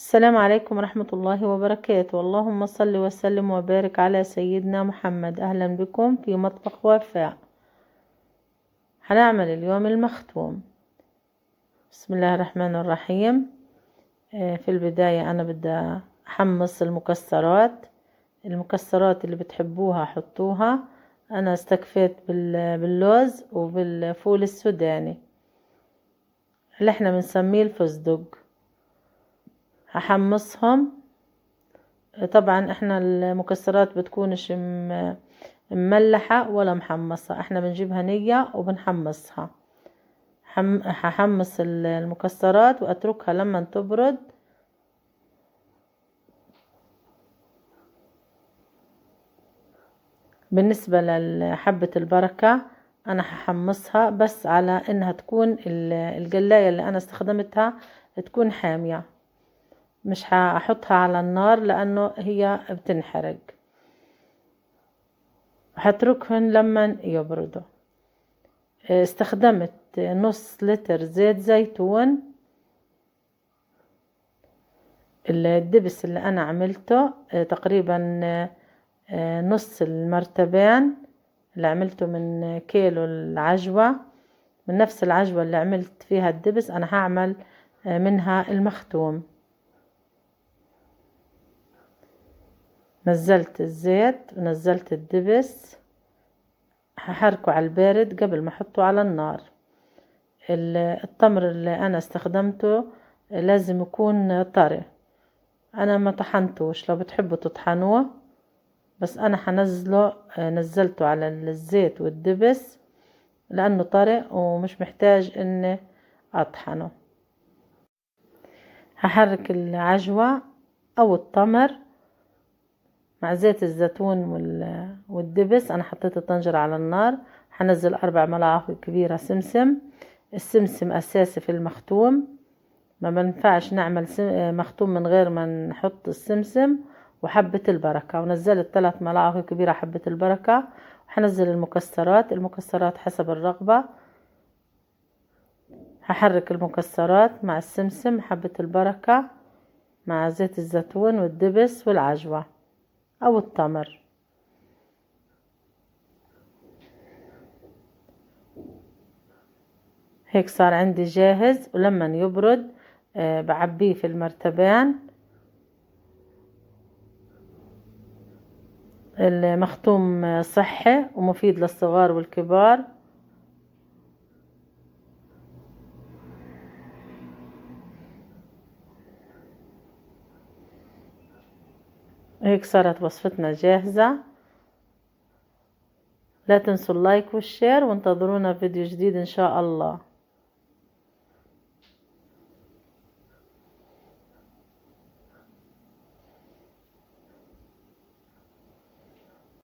السلام عليكم ورحمة الله وبركاته. اللهم صل وسلم وبارك على سيدنا محمد. أهلا بكم في مطبخ وفاء. هنعمل اليوم المختوم. بسم الله الرحمن الرحيم. في البداية أنا بدي أحمص المكسرات اللي بتحبوها حطوها. أنا استكفيت باللوز وبالفول السوداني اللي احنا بنسميه الفستق. هحمصهم. طبعا احنا المكسرات بتكونش مملحة ولا محمصة، احنا بنجيبها نية وبنحمصها. هحمص المكسرات واتركها لما تبرد. بالنسبة لحبة البركة انا هحمصها بس على انها تكون القلاية اللي انا استخدمتها تكون حامية، مش هحطها على النار لانه هي بتنحرق. هتركهن لما يبردوا. استخدمت نص لتر زيت زيتون. الدبس اللي انا عملته تقريبا نص المرتبان اللي عملته من كيلو العجوة، من نفس العجوة اللي عملت فيها الدبس انا هعمل منها المختوم. نزلت الزيت ونزلت الدبس، هحركه على البارد قبل ما احطه على النار. التمر اللي انا استخدمته لازم يكون طري، انا ما طحنتوش، لو بتحبوا تطحنوه بس انا نزلته على الزيت والدبس لانه طري ومش محتاج اني اطحنه. هحرك العجوة او التمر مع زيت الزيتون والدبس. انا حطيت الطنجرة على النار، هنزل 4 ملاعق كبيرة سمسم. السمسم اساسي في المختوم، ما بنفعش نعمل مختوم من غير ما نحط السمسم وحبة البركة. ونزلت 3 ملاعق كبيرة حبة البركة. وحنزل المكسرات حسب الرغبة. هحرك المكسرات مع السمسم حبة البركة مع زيت الزيتون والدبس والعجوة او التمر. هيك صار عندي جاهز، ولما يبرد بعبيه في المرتبان. المختوم صحي ومفيد للصغار والكبار. هيك صارت وصفتنا جاهزة. لا تنسوا اللايك والشير، وانتظرونا في فيديو جديد ان شاء الله.